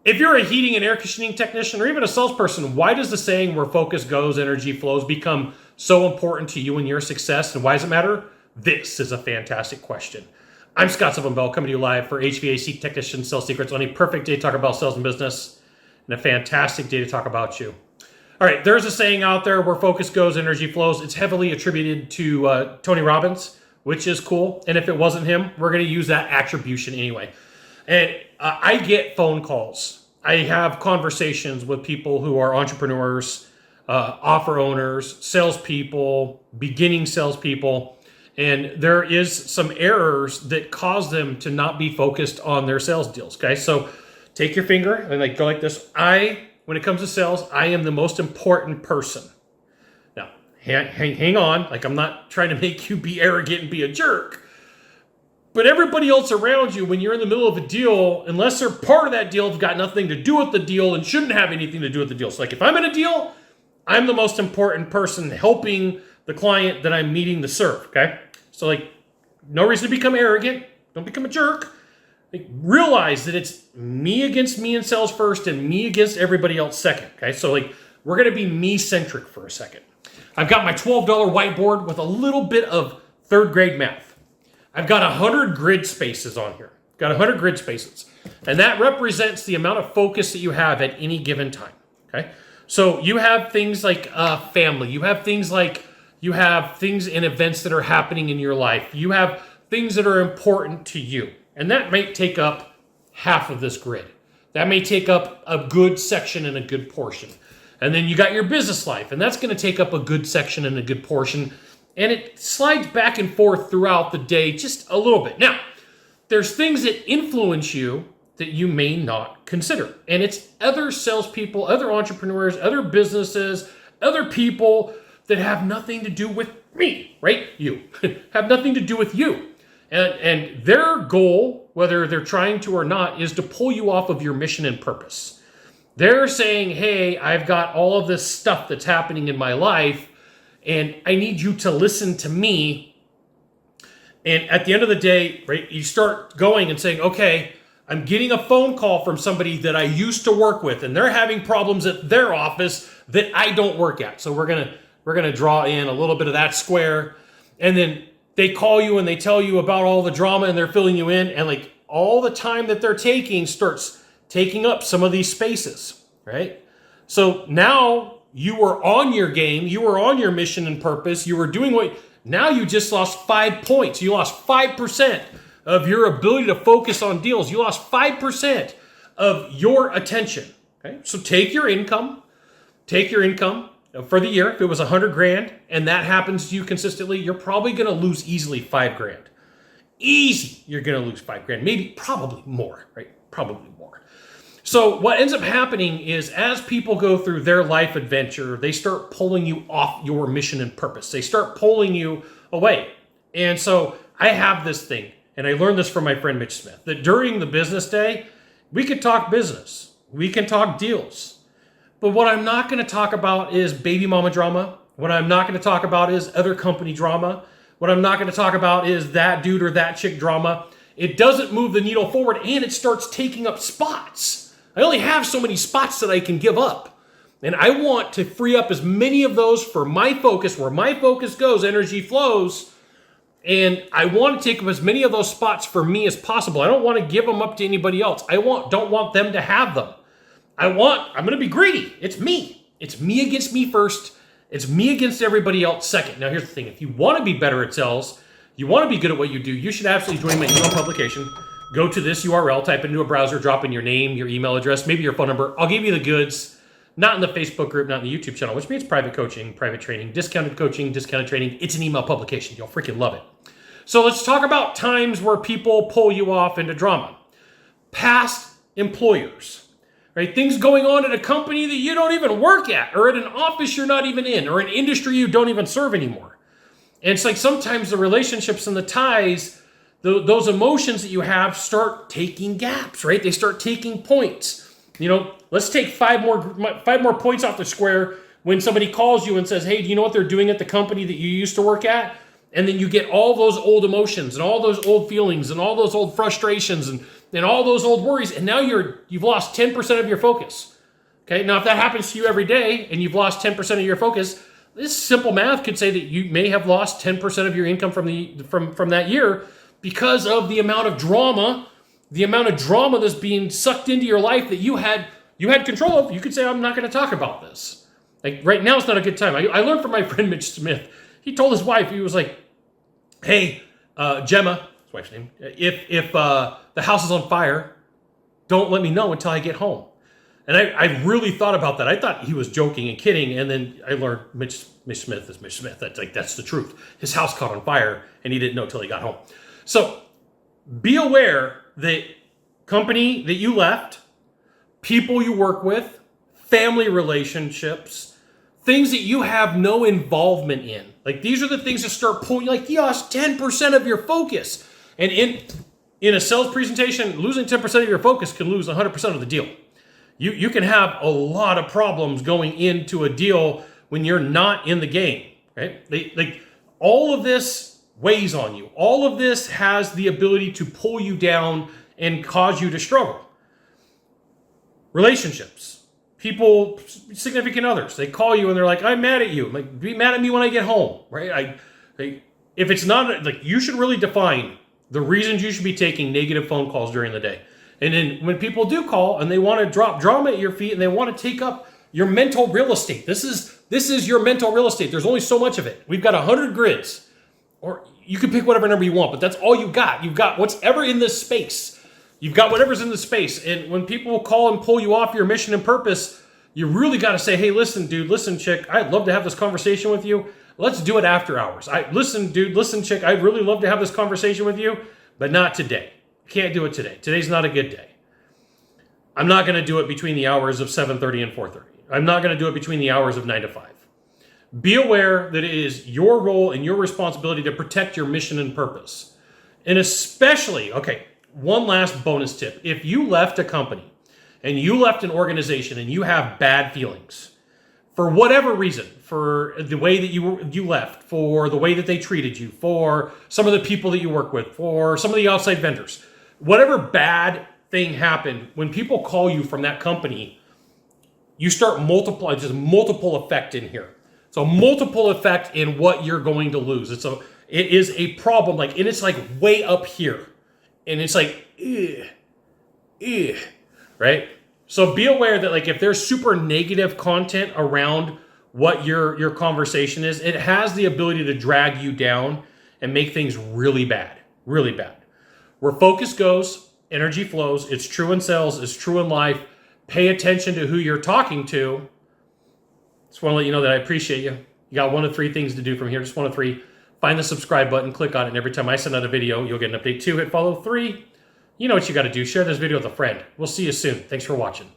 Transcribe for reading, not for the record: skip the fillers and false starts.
If you're a heating and air conditioning technician or even a salesperson, why does the saying where focus goes, energy flows become so important to you and your success? And why does it matter? This is a fantastic question. I'm Scott Silverman, coming to you live for HVAC Technician Sales Secrets on a perfect day to talk about sales and business and a fantastic day to talk about you. All right, there's a saying out there where focus goes, energy flows. It's heavily attributed to Tony Robbins, which is cool. And if it wasn't him, we're going to use that attribution anyway. And I get phone calls. I have conversations with people who are entrepreneurs, offer owners, salespeople, beginning salespeople, and there is some errors that cause them to not be focused on their sales deals. Okay, so take your finger and go like this. When it comes to sales, I am the most important person. Now, hang on. I'm not trying to make you be arrogant and be a jerk. But everybody else around you, when you're in the middle of a deal, unless they're part of that deal, have got nothing to do with the deal and shouldn't have anything to do with the deal. So if I'm in a deal, I'm the most important person helping the client that I'm meeting to serve, okay? So no reason to become arrogant. Don't become a jerk. Realize that it's me against me in sales first and me against everybody else second, okay? So we're going to be me-centric for a second. I've got my $12 whiteboard with a little bit of third grade math. I've got 100 grid spaces on here. Got 100 grid spaces. And that represents the amount of focus that you have at any given time. Okay? So you have things like family. You have things and events that are happening in your life. You have things that are important to you. And that may take up half of this grid. That may take up a good section and a good portion. And then you got your business life, and that's going to take up a good section and a good portion. And it slides back and forth throughout the day just a little bit. Now, there's things that influence you that you may not consider. And it's other salespeople, other entrepreneurs, other businesses, other people that have nothing to do with me, right? You have nothing to do with you. And their goal, whether they're trying to or not, is to pull you off of your mission and purpose. They're saying, hey, I've got all of this stuff that's happening in my life, and I need you to listen to me. And at the end of the day, right, you start going and saying, okay, I'm getting a phone call from somebody that I used to work with, and they're having problems at their office that I don't work at. So we're gonna draw in a little bit of that square. And then they call you and they tell you about all the drama and they're filling you in. And all the time that they're taking starts taking up some of these spaces, right? So now you were on your game, you were on your mission and purpose, you were doing now you just lost 5 points. You lost 5% of your ability to focus on deals. You lost 5% of your attention, okay? So take your income for the year. If it was 100 grand and that happens to you consistently, you're probably going to lose easily 5 grand. Easy, you're going to lose 5 grand, probably more, right? Probably more. So what ends up happening is as people go through their life adventure, they start pulling you off your mission and purpose. They start pulling you away. And so I have this thing, and I learned this from my friend Mitch Smith, that during the business day, we could talk business. We can talk deals. But what I'm not going to talk about is baby mama drama. What I'm not going to talk about is other company drama. What I'm not going to talk about is that dude or that chick drama. It doesn't move the needle forward, and it starts taking up spots. I only have so many spots that I can give up. And I want to free up as many of those for my focus. Where my focus goes, energy flows. And I want to take up as many of those spots for me as possible. I don't want to give them up to anybody else. Don't want them to have them. I'm going to be greedy. It's me. It's me against me first. It's me against everybody else second. Now, here's the thing. If you want to be better at sales, you want to be good at what you do, you should absolutely join my email publication. Go to this URL, type into a browser, drop in your name, your email address, maybe your phone number. I'll give you the goods. Not in the Facebook group, not in the YouTube channel, which means private coaching, private training, discounted coaching, discounted training. It's an email publication. You'll freaking love it. So let's talk about times where people pull you off into drama. Past employers, right? Things going on at a company that you don't even work at, or at an office you're not even in, or an industry you don't even serve anymore. And it's sometimes the relationships and the ties, those emotions that you have start taking gaps, right? They start taking points. Let's take five more points off the square when somebody calls you and says, hey, do you know what they're doing at the company that you used to work at? And then you get all those old emotions and all those old feelings and all those old frustrations and and all those old worries, and now you've lost 10% of your focus. Okay, now if that happens to you every day and you've lost 10% of your focus, this simple math could say that you may have lost 10% of your income from that year because of the amount of drama that's being sucked into your life that you had control of. You could say, I'm not going to talk about this. Like right now, it's not a good time. I learned from my friend Mitch Smith. He told his wife, he was like, hey, Gemma, his wife's name, if the house is on fire, don't let me know until I get home. And I really thought about that. I thought he was joking and kidding, and then I learned Mitch Smith is Mitch Smith. That's the truth. His house caught on fire, and he didn't know till he got home. So be aware that company that you left, people you work with, family relationships, things that you have no involvement in. Like these are the things that start pulling, like you lost 10% of your focus. And in a sales presentation, losing 10% of your focus can lose 100% of the deal. You can have a lot of problems going into a deal when you're not in the game, right? Like all of this weighs on you. All of this has the ability to pull you down and cause you to struggle. Relationships, people, significant others, they call you and they're like, I'm mad at you. I'm like, be mad at me when I get home, right? If it's not, like, you should really define the reasons you should be taking negative phone calls during the day. And then when people do call and they want to drop drama at your feet and they want to take up your mental real estate, this is your mental real estate. There's only so much of it. We've got 100 grids, or you can pick whatever number you want, but that's all you got. You've got whatever in this space. You've got whatever's in the space. And when people call and pull you off your mission and purpose, you really got to say, hey, listen, dude, listen, chick, I'd love to have this conversation with you. Let's do it after hours. Listen, dude, listen, chick, I'd really love to have this conversation with you, but not today. Can't do it today. Today's not a good day. I'm not going to do it between the hours of 7:30 and 4:30. I'm not going to do it between the hours of 9 to 5. Be aware that it is your role and your responsibility to protect your mission and purpose. And especially, okay, one last bonus tip. If you left a company and you left an organization and you have bad feelings, for whatever reason, for the way that you left, for the way that they treated you, for some of the people that you work with, for some of the outside vendors, whatever bad thing happened, when people call you from that company, you start multiplying, just multiple effect in here. So multiple effect in what you're going to lose. It is a problem, like, and it's like way up here. And it's like, right? So be aware that, like, if there's super negative content around what your conversation is, it has the ability to drag you down and make things really bad, really bad. Where focus goes, energy flows. It's true in sales. It's true in life. Pay attention to who you're talking to. Just want to let you know that I appreciate you. You got one of three things to do from here. Just one of three. Find the subscribe button, click on it, and every time I send out a video, you'll get an update. 2, hit follow. 3, you know what you got to do. Share this video with a friend. We'll see you soon. Thanks for watching.